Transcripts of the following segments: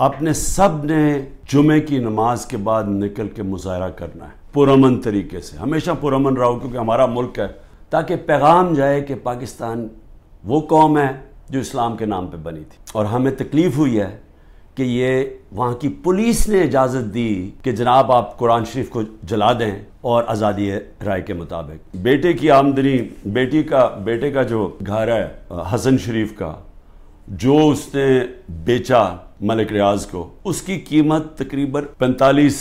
آپ نے سب نے جمعے کی نماز کے بعد نکل کے مظاہرہ کرنا ہے پرامن طریقے سے، ہمیشہ پرامن رہو کیونکہ ہمارا ملک ہے، تاکہ پیغام جائے کہ پاکستان وہ قوم ہے جو اسلام کے نام پہ بنی تھی، اور ہمیں تکلیف ہوئی ہے کہ یہ وہاں کی پولیس نے اجازت دی کہ جناب آپ قرآن شریف کو جلا دیں اور آزادی رائے کے مطابق بیٹے کی آمدنی، بیٹے کا جو گھر ہے حسن شریف کا، جو اس نے بیچا ملک ریاض کو، اس کی قیمت تقریباً 45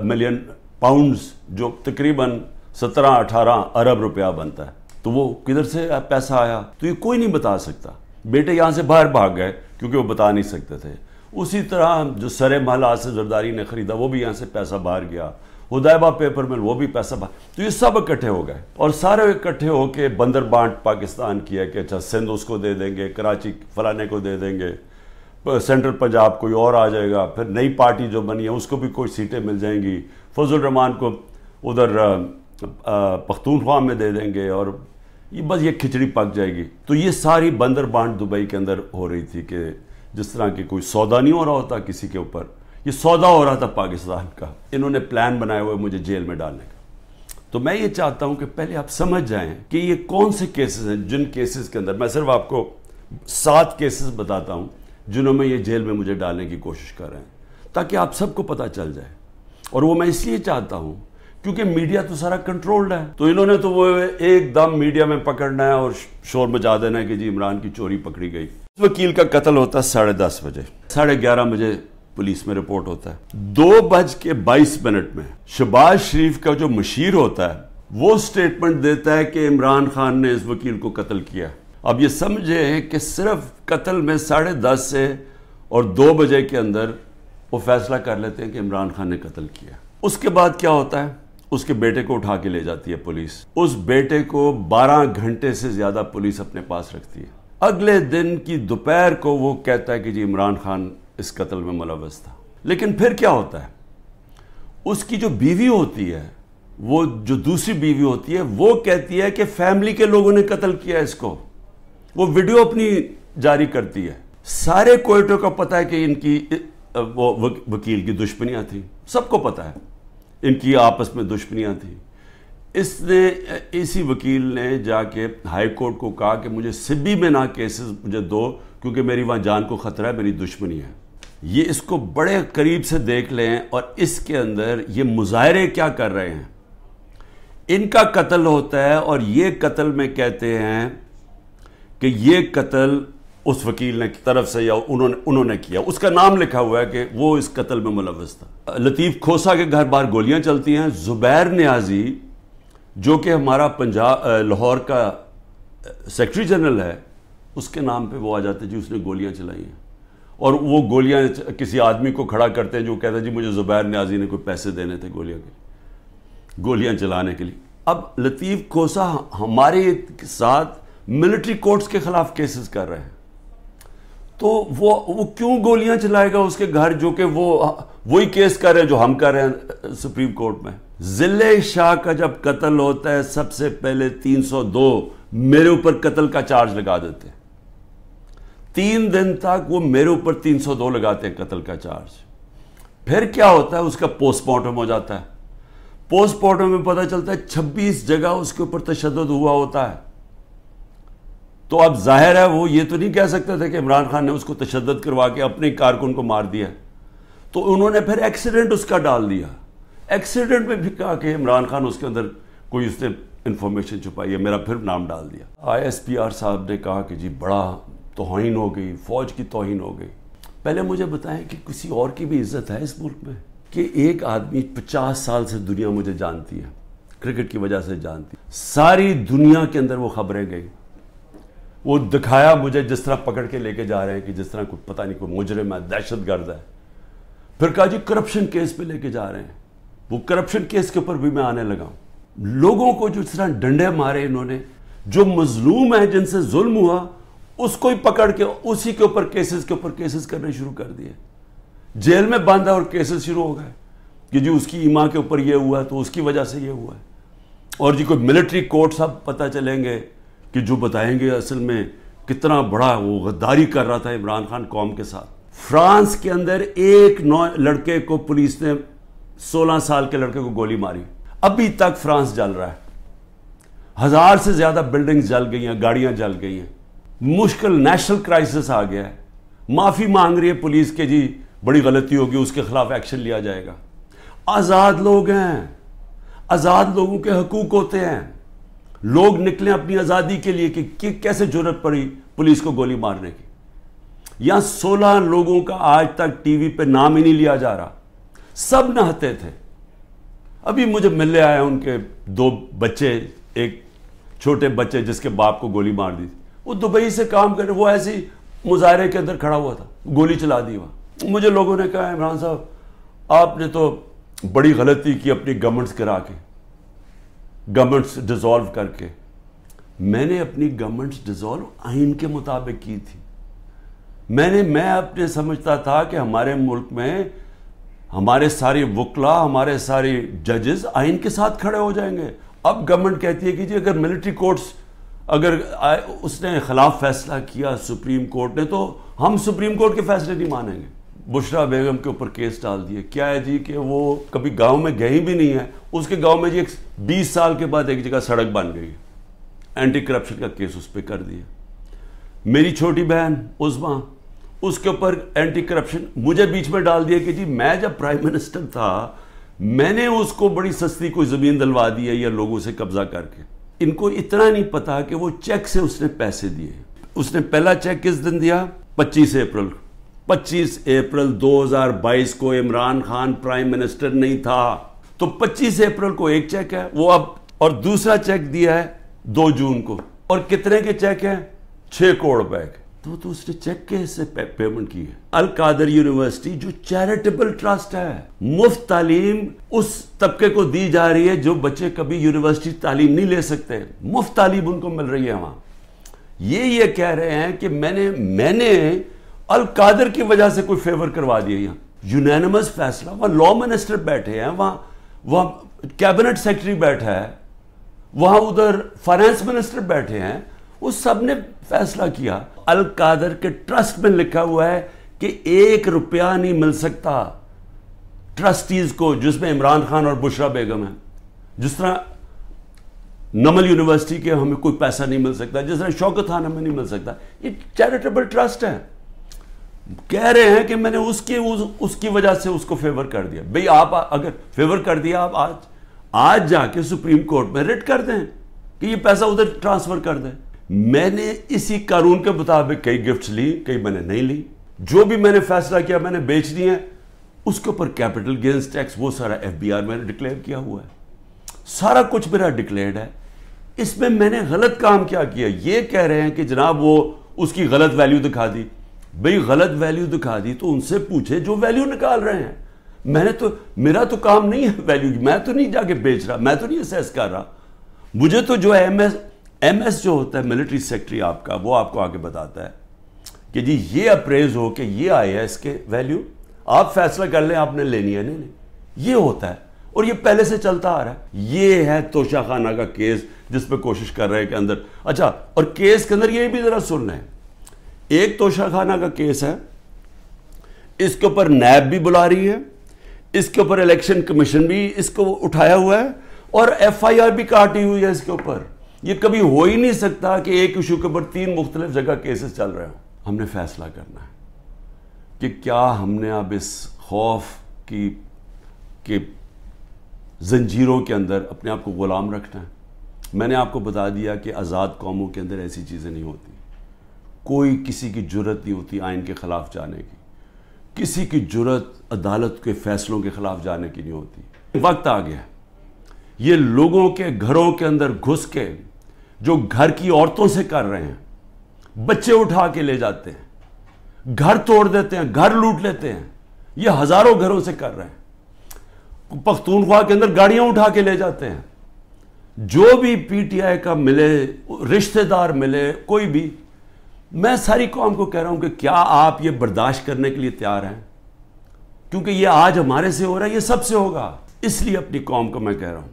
ملین پاؤنڈز، جو تقریباً 17-18 ارب روپیہ بنتا ہے۔ تو وہ کدھر سے پیسہ آیا تو یہ کوئی نہیں بتا سکتا۔ بیٹے یہاں سے باہر بھاگ گئے کیونکہ وہ بتا نہیں سکتے تھے۔ اسی طرح جو سر محل آصف زرداری نے خریدا وہ بھی یہاں سے پیسہ باہر گیا، حدیبہ پیپر مل وہ بھی پیسہ باہر، تو یہ سب اکٹھے ہو گئے اور سارے اکٹھے ہو کے بندر بانٹ پاکستان کیا کہ اچھا سندھ اس کو دے دیں گے، کراچی فلانے کو دے دیں گے، سینٹرل پنجاب کوئی اور آ جائے گا، پھر نئی پارٹی جو بنی ہے اس کو بھی کوئی سیٹیں مل جائیں گی، فضل الرحمان کو ادھر پختونخوا میں دے دیں گے، اور یہ بس یہ کھچڑی پک جائے گی۔ تو یہ ساری بندر بانٹ دبئی کے اندر ہو رہی تھی کہ جس طرح کہ کوئی سودا نہیں ہو رہا ہوتا کسی کے اوپر، یہ سودا ہو رہا تھا پاکستان کا۔ انہوں نے پلان بنایا ہوئے مجھے جیل میں ڈالنے کا۔ تو میں یہ چاہتا ہوں کہ پہلے آپ سمجھ جائیں کہ یہ کون سے کیسز ہیں، جن کیسز کے اندر میں صرف آپ کو 7 کیسز بتاتا ہوں جنہوں میں یہ جیل میں مجھے ڈالنے کی کوشش کر رہے ہیں، تاکہ آپ سب کو پتہ چل جائے۔ اور وہ میں اس لیے چاہتا ہوں کیونکہ میڈیا تو سارا کنٹرولڈ ہے، تو انہوں نے تو وہ ایک دم میڈیا میں پکڑنا ہے اور شور مچا دینا ہے کہ جی عمران کی چوری پکڑی گئی۔ وکیل کا قتل ہوتا ہے 10:30 بجے، 11:30 بجے پولیس میں رپورٹ ہوتا ہے۔ 2:22 میں شہباز شریف کا جو مشیر ہوتا ہے وہ سٹیٹمنٹ دیتا ہے کہ عمران خان نے اس وکیل کو قتل کیا۔ اب یہ سمجھے کہ صرف قتل میں 10:30 سے اور 2 بجے کے اندر وہ فیصلہ کر لیتے ہیں کہ عمران خان نے قتل کیا۔ اس کے بعد کیا ہوتا ہے؟ اس کے بیٹے کو اٹھا کے لے جاتی ہے پولیس۔ اس بیٹے کو 12 گھنٹے سے زیادہ پولیس اپنے پاس رکھتی ہے۔ اگلے دن کی دوپہر کو وہ کہتا ہے کہ جی عمران خان اس قتل میں ملوث تھا۔ لیکن پھر کیا ہوتا ہے؟ اس کی جو بیوی ہوتی ہے، وہ جو دوسری بیوی ہوتی ہے، وہ کہتی ہے کہ فیملی کے لوگوں نے قتل کیا اس کو۔ وہ ویڈیو اپنی جاری کرتی ہے۔ سارے کوئٹوں کو پتہ ہے کہ ان کی وہ وکیل کی دشمنیاں تھیں، سب کو پتہ ہے ان کی آپس میں دشمنیاں تھیں۔ اسی وکیل نے جا کے ہائی کورٹ کو کہا کہ مجھے سبی میں نہ کیسز مجھے دو کیونکہ میری وہاں جان کو خطرہ ہے، میری دشمنی ہے۔ یہ اس کو بڑے قریب سے دیکھ لیں، اور اس کے اندر یہ مظاہرے کیا کر رہے ہیں۔ ان کا قتل ہوتا ہے اور یہ قتل میں کہتے ہیں کہ یہ قتل اس وکیل نے طرف سے یا انہوں نے کیا، اس کا نام لکھا ہوا ہے کہ وہ اس قتل میں ملوث تھا۔ لطیف کھوسا کے گھر باہر گولیاں چلتی ہیں۔ زبیر نیازی جو کہ ہمارا لاہور کا سیکرٹری جنرل ہے، اس کے نام پہ وہ آ جاتے جی اس نے گولیاں چلائی ہیں، اور وہ گولیاں کسی آدمی کو کھڑا کرتے ہیں جو کہتا ہے جی مجھے زبیر نیازی نے کوئی پیسے دینے تھے گولیاں چلانے کے لیے۔ اب لطیف کھوسا ہمارے ساتھ ملٹری کورٹس کے خلاف کیسز کر رہے ہیں، تو وہ کیوں گولیاں چلائے گا اس کے گھر، جو کہ وہی کیس کر رہے ہیں جو ہم کر رہے ہیں سپریم کورٹ میں۔ ضلع شاہ کا جب قتل ہوتا ہے سب سے پہلے 302 میرے اوپر قتل کا چارج لگا دیتے ہیں۔ 3 دن تک وہ میرے اوپر 302 لگاتے ہیں قتل کا چارج۔ پھر کیا ہوتا ہے؟ اس کا پوسٹ مارٹم ہو جاتا ہے۔ پوسٹ مارٹم میں پتہ چلتا ہے 26 جگہ اس کے اوپر تشدد ہوا ہوتا ہے۔ تو اب ظاہر ہے وہ یہ تو نہیں کہہ سکتے تھے کہ عمران خان نے اس کو تشدد کروا کے اپنے کارکن کو مار دیا، تو انہوں نے پھر ایکسیڈنٹ اس کا ڈال دیا۔ ایکسیڈنٹ میں بھی کہا کہ عمران خان اس کے اندر کوئی اس نے انفارمیشن چھپائی ہے، میرا پھر نام ڈال دیا۔ ISPR صاحب نے کہا کہ جی بڑا توہین ہو گئی، فوج کی توہین ہو گئی۔ پہلے مجھے بتائیں کہ کسی اور کی بھی عزت ہے اس ملک میں؟ کہ ایک آدمی 50 سال سے دنیا مجھے جانتی ہے، کرکٹ کی وجہ سے جانتی ہے، ساری دنیا کے اندر وہ خبریں گئی، وہ دکھایا مجھے جس طرح پکڑ کے لے کے جا رہے ہیں کہ جس طرح کوئی پتہ نہیں کوئی مجرم ہے، دہشت گرد ہے۔ پھر کہا جی کرپشن کیس پہ لے کے جا رہے ہیں، وہ کرپشن کیس کے اوپر بھی میں آنے لگا ہوں۔ لوگوں کو جو اس طرح ڈنڈے مارے انہوں نے، جو مظلوم ہے جن سے ظلم ہوا اس کو ہی پکڑ کے اسی کے اوپر کیسز کرنے شروع کر دیے۔ جیل میں بند ہے اور کیسز شروع ہو گئے کہ جی اس کی ایما کے اوپر یہ ہوا ہے تو اس کی وجہ سے یہ ہوا ہے، اور جی کوئی ملٹری کورٹ سب پتہ چلیں گے کہ جو بتائیں گے اصل میں کتنا بڑا وہ غداری کر رہا تھا عمران خان قوم کے ساتھ۔ فرانس کے اندر ایک لڑکے کو پولیس نے 16 سال کے لڑکے کو گولی ماری. ابھی تک فرانس جل رہا ہے. 1000 سے زیادہ بلڈنگز جل گئی ہیں, گاڑیاں جل گئی ہیں. مشکل نیشنل کرائسس آ گیا ہے. معافی مانگ رہی ہے پولیس کے, جی بڑی غلطی ہوگی, اس کے خلاف ایکشن لیا جائے گا. آزاد لوگ ہیں, آزاد لوگوں کے حقوق ہوتے ہیں. لوگ نکلیں اپنی آزادی کے لیے کہ کیسے جرأت پڑی پولیس کو گولی مارنے کی. یہاں 16 لوگوں کا آج تک ٹی وی پہ نام ہی نہیں لیا جا رہا. سب نہتے تھے. ابھی مجھے ملنے آئے ان کے 2 بچے, ایک چھوٹے بچے جس کے باپ کو گولی مار دی. وہ دبئی سے کام کر رہے, وہ ایسی مظاہرے کے اندر کھڑا ہوا تھا, گولی چلا دی وہاں. مجھے لوگوں نے کہا عمران صاحب آپ نے تو بڑی غلطی کی اپنی گورنمنٹس کرا کے, گورنمنٹس ڈیزالو کر کے. میں نے اپنی گورنمنٹس ڈیزالو آئین کے مطابق کی تھی. میں اپنے سمجھتا تھا کہ ہمارے ملک میں ہمارے سارے وکلا, ہمارے سارے ججز آئین کے ساتھ کھڑے ہو جائیں گے. اب گورنمنٹ کہتی ہے کہ جی اگر ملٹری کورٹس اگر اس نے خلاف فیصلہ کیا سپریم کورٹ نے, تو ہم سپریم کورٹ کے فیصلے نہیں مانیں گے. بشرا بیگم کے اوپر کیس ڈال دیے. کیا ہے جی کہ وہ کبھی گاؤں میں گئی بھی نہیں ہے, اس کے گاؤں میں جی 20 سال کے بعد ایک جگہ سڑک بن گئی. اینٹی کرپشن کا کیس اس پہ کر دیا. میری چھوٹی بہن عظما, اس کے اوپر اینٹی کرپشن مجھے بیچ میں ڈال دیا کہ جی میں جب پرائم منسٹر تھا میں نے اس کو بڑی سستی کوئی زمین دلوا دی ہے یا لوگوں سے قبضہ کر کے. ان کو اتنا نہیں پتا کہ وہ چیک سے اس نے پیسے دیے. اس نے پہلا چیک کس دن دیا؟ 25 اپریل 2022 کو عمران خان پرائم منسٹر نہیں تھا, تو 25 اپریل کو ایک چیک ہے وہ اب, اور دوسرا چیک دیا ہے 2 جون کو. اور کتنے کے چیک ہیں؟ 6 کروڑ روپے کے. تو اس نے چیک کے حصے پیمنٹ کی ہے. القادر یونیورسٹی جو چیریٹیبل ٹرسٹ ہے, مفت تعلیم اس طبقے کو دی جا رہی ہے جو بچے کبھی یونیورسٹی تعلیم نہیں لے سکتے, مفت تعلیم ان کو مل رہی ہے وہاں. یہ کہہ رہے ہیں کہ میں نے القادر کی وجہ سے کوئی فیور کروا دیا. یہاں یونینمس فیصلہ, وہاں لا منسٹر بیٹھے ہیں, وہاں کیبنٹ سیکرٹری بیٹھا ہے, وہاں ادھر فائنانس منسٹر بیٹھے ہیں, وہ سب نے فیصلہ کیا. القادر کے ٹرسٹ میں لکھا ہوا ہے کہ 1 روپیہ نہیں مل سکتا ٹرسٹیز کو, جس میں عمران خان اور بشرا بیگم ہیں. جس طرح نمل یونیورسٹی کے ہمیں کوئی پیسہ نہیں مل سکتا, جس طرح شوکت خان ہمیں نہیں مل سکتا. یہ چیریٹیبل ٹرسٹ ہے. کہہ رہے ہیں کہ میں نے اس کی وجہ سے اس کو فیور کر دیا. بھئی آپ اگر فیور کر دیا, آپ آج جا کے سپریم کورٹ میں ریٹ کر دیں کہ یہ پیسہ ادھر ٹرانسفر کر دیں. میں نے اسی قانون کے مطابق کئی گفٹس لی, کئی میں نے نہیں لی. جو بھی میں نے فیصلہ کیا میں نے بیچ دی ہیں. اس کے اوپر کیپٹل گینز ٹیکس وہ سارا FBR میں نے ڈکلیئر کیا ہوا ہے. سارا کچھ میرا ڈکلیئرڈ ہے. اس میں نے غلط کام کیا کیا. یہ کہہ رہے ہیں کہ جناب وہ اس کی غلط ویلیو دکھا دی. بھئی غلط ویلیو دکھا دی تو ان سے پوچھے جو ویلیو نکال رہے ہیں. میرا تو کام نہیں ہے ویلیو کی, میں تو نہیں جا کے بیچ رہا, میں تو نہیں اسیس کر رہا. مجھے تو جو ہے ایم ایس جو ہوتا ہے ملٹری سیکٹری آپ کا, وہ آپ کو آگے بتاتا ہے کہ جی یہ اپریز ہو کہ یہ آئے ہے اس کے ویلیو, آپ فیصلہ کر لیں آپ نے لینی ہے. نہیں, یہ ہوتا ہے اور یہ پہلے سے چلتا آ رہا ہے. یہ ہے توشہ خانہ کا کیس جس پہ کوشش کر رہے ہیں کہ اندر. اچھا, اور کیس کے اندر یہ بھی ذرا سن لیں. ایک توشہ خانہ کا کیس ہے, اس کے اوپر نیب بھی بلا رہی ہے, اس کے اوپر الیکشن کمیشن بھی اس کو اٹھایا ہوا ہے, اور FIR بھی کاٹی ہوئی ہے اس کے اوپر. یہ کبھی ہو ہی نہیں سکتا کہ ایک ایشو کے اوپر 3 مختلف جگہ کیسز چل رہے ہوں. ہم نے فیصلہ کرنا ہے کہ کیا ہم نے اب اس خوف کی زنجیروں کے اندر اپنے آپ کو غلام رکھنا ہے. میں نے آپ کو بتا دیا کہ آزاد قوموں کے اندر ایسی چیزیں نہیں ہوتی. کوئی کسی کی جرت نہیں ہوتی آئین کے خلاف جانے کی, کسی کی جرت عدالت کے فیصلوں کے خلاف جانے کی نہیں ہوتی. وقت آ گیا یہ لوگوں کے گھروں کے اندر گھس کے جو گھر کی عورتوں سے کر رہے ہیں, بچے اٹھا کے لے جاتے ہیں, گھر توڑ دیتے ہیں, گھر لوٹ لیتے ہیں, یہ ہزاروں گھروں سے کر رہے ہیں. پختونخوا کے اندر گاڑیاں اٹھا کے لے جاتے ہیں. جو بھی PTI کا ملے, رشتہ دار ملے, کوئی بھی, میں ساری قوم کو کہہ رہا ہوں کہ کیا آپ یہ برداشت کرنے کے لیے تیار ہیں؟ کیونکہ یہ آج ہمارے سے ہو رہا ہے, یہ سب سے ہوگا. اس لیے اپنی قوم کو میں کہہ رہا ہوں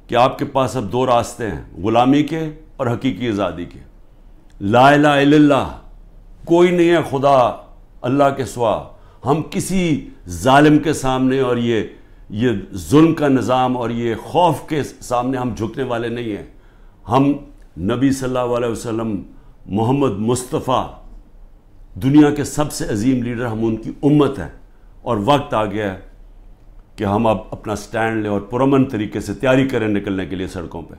کہ آپ کے پاس اب 2 راستے ہیں, غلامی کے اور حقیقی آزادی کے. لا الہ الا اللہ, کوئی نہیں ہے خدا اللہ کے سوا ہم کسی ظالم کے سامنے اور یہ ظلم کا نظام اور یہ خوف کے سامنے ہم جھکنے والے نہیں ہیں. ہم نبی صلی اللہ علیہ وسلم محمد مصطفیٰ دنیا کے سب سے عظیم لیڈر، ہم ان کی امت ہیں، اور وقت آ گیا ہے کہ ہم اب اپنا سٹینڈ لیں اور پرامن طریقے سے تیاری کریں نکلنے کے لیے سڑکوں پہ.